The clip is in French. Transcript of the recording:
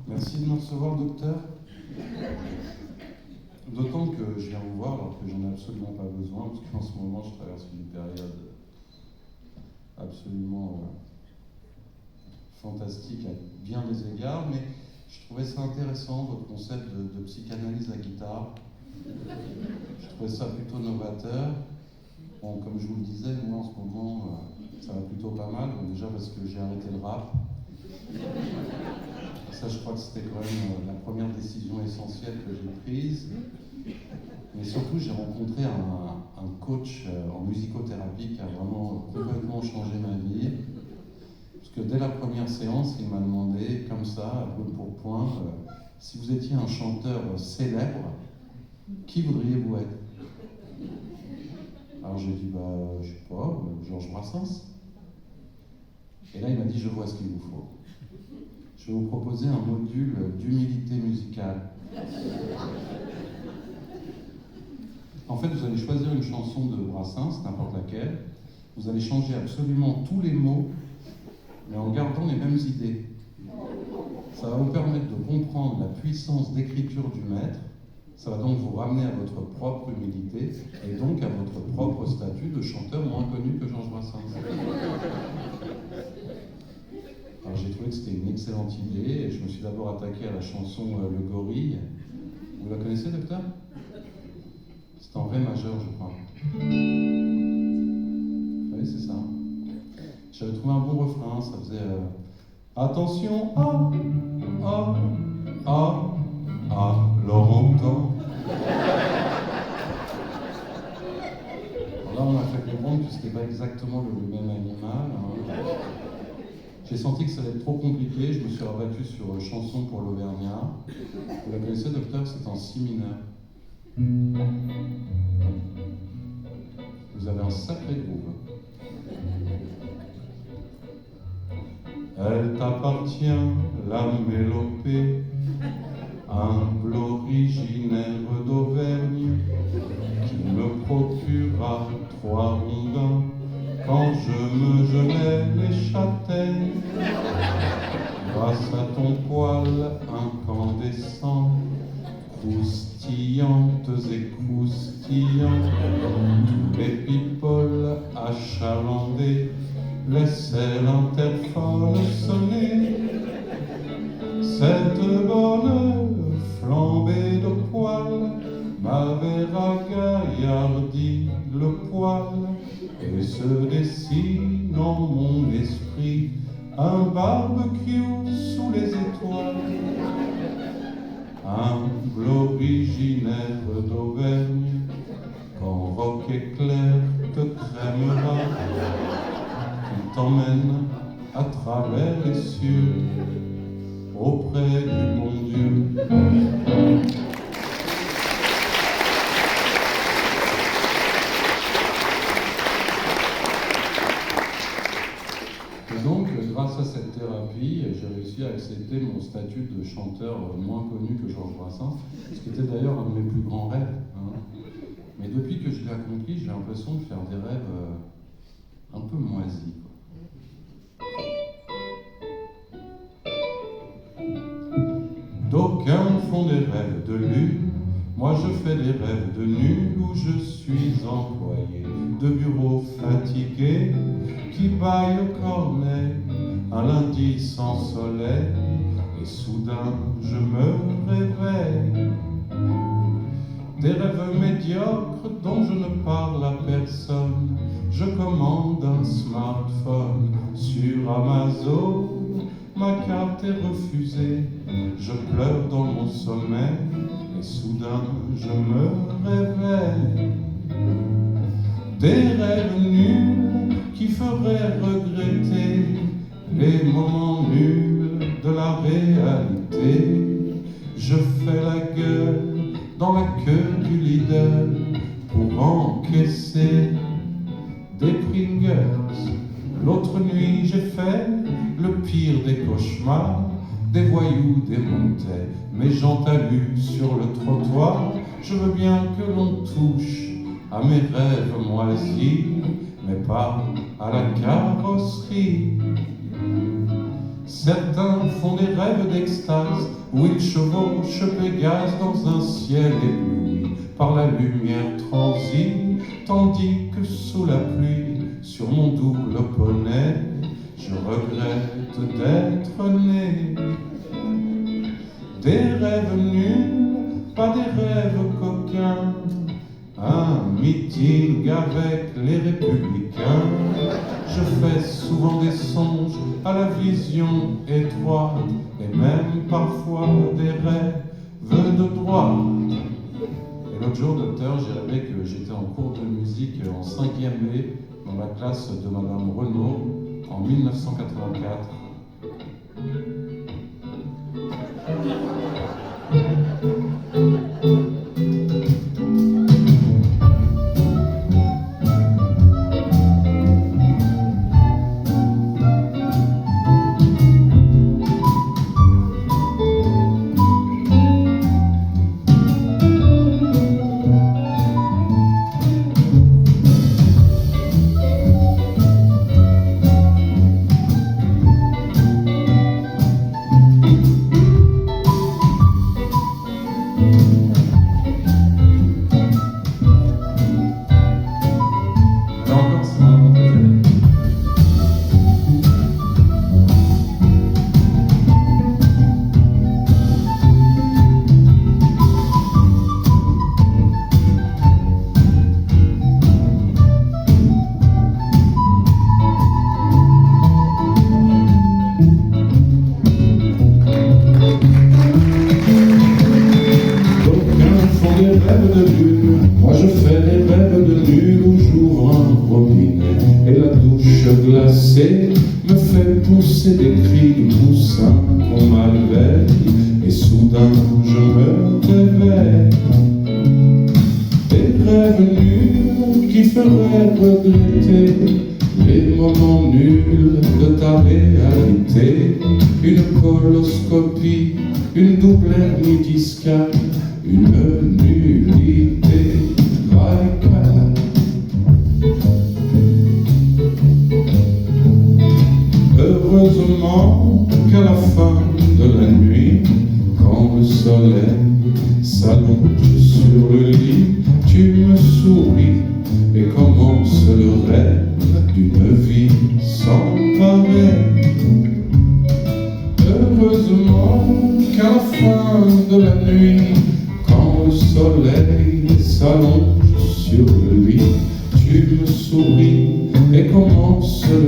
Merci de me recevoir, docteur. D'autant que je viens vous voir alors que j'en ai absolument pas besoin, parce qu'en ce moment, je traverse une période absolument fantastique à bien des égards, mais je trouvais ça intéressant, votre concept de psychanalyse à guitare. Je trouvais ça plutôt novateur. Bon, comme je vous le disais, moi en ce moment, ça va plutôt pas mal, donc déjà parce que j'ai arrêté le rap. Ça, je crois que c'était quand même la première décision essentielle que j'ai prise. Mais surtout, j'ai rencontré un coach en musicothérapie qui a vraiment complètement changé ma vie. Parce que dès la première séance, il m'a demandé, comme ça, à brûle pour point, si vous étiez un chanteur célèbre, qui voudriez-vous être? Alors j'ai dit, je sais pas, Georges Brassens. Et là, il m'a dit, je vois ce qu'il vous faut. Je vais vous proposer un module d'humilité musicale. En fait, vous allez choisir une chanson de Brassens, n'importe laquelle. Vous allez changer absolument tous les mots, mais en gardant les mêmes idées. Ça va vous permettre de comprendre la puissance d'écriture du maître. Ça va donc vous ramener à votre propre humilité et donc à votre propre statut de chanteur moins connu que Georges Brassens. Alors j'ai trouvé que c'était une excellente idée et je me suis d'abord attaqué à la chanson Le Gorille. Vous la connaissez, docteur? C'est en ré majeur, je crois. Oui, c'est ça. J'avais trouvé un bon refrain, ça faisait attention, Laurentin. Alors là, on m'a fait comprendre que c'était pas exactement le même animal. Hein. J'ai senti que ça allait être trop compliqué, je me suis rabattu sur Chanson pour l'Auvergnat. Vous la connaissez, docteur? C'est en si mineur. Vous avez un sacré groove. Elle t'appartient, la mélopée, humble originaire d'Auvergne, qui me procura 3 rondins quand je me gelais les châtaignes. Grâce à ton poil incandescent, croustillantes et croustillantes, tous les people achalandés laissaient l'interphone sonner. Cette bonne flambée de poil m'avait ragaillardi le poil, et se dessine en mon esprit un barbecue sous les étoiles. Humble originaire d'Auvergne, quand roc éclair te crèmera, il t'emmène à travers les cieux, auprès du bon Dieu. Et donc, grâce à cette thérapie, j'ai réussi à accepter mon statut de chanteur moins connu que Georges Brassens, ce qui était d'ailleurs un de mes plus grands rêves. Hein. Mais depuis que je l'ai accompli, j'ai l'impression de faire des rêves un peu moisis. D'aucuns font des rêves de lune, moi je fais des rêves de nul où je suis employé de bureau fatigué qui baille au cornet un lundi sans soleil, et soudain je me réveille. Des rêves médiocres dont je ne parle à personne, je commande un smartphone sur Amazon. Ma carte est refusée, je pleure dans mon sommeil, et soudain je me réveille. Des rêves nuls qui feraient regretter les moments nuls de la réalité. Je fais la gueule dans la queue du leader pour encaisser des Pringles. L'autre nuit j'ai fait le pire des cauchemars, des voyous démontaient mes jantalus sur le trottoir. Je veux bien que l'on touche à mes rêves moisis, mais pas à la carrosserie. Certains font des rêves d'extase où ils chevauchent Pégase dans un ciel ébloui par la lumière transie, tandis que sous la pluie, sur mon double poney, je regrette d'être né. Des rêves nuls, pas des rêves coquins, un meeting avec les républicains. Je fais souvent des songes à la vision étroite et même parfois des rêves de droite. Et l'autre jour, docteur, j'ai rêvé que j'étais en cours de musique en 5e B dans la classe de Madame Renaud en 1984. Moi je fais des rêves de nul où j'ouvre un robinet et la douche glacée me fait pousser des cris de poussin qu'on m'alveille et soudain je me réveille. Des rêves nuls qui feraient regretter les moments nuls de ta réalité. Une coloscopie, une double hernie discale, une nullité radicale. Heureusement qu'à la fin de la nuit, quand le soleil s'allonge sur le lit, tu me souris et commence le rêve d'une vie sans pareil. Heureusement qu'à la fin de la nuit, quand le soleil s'allonge sur le lit, tu me souris et commence le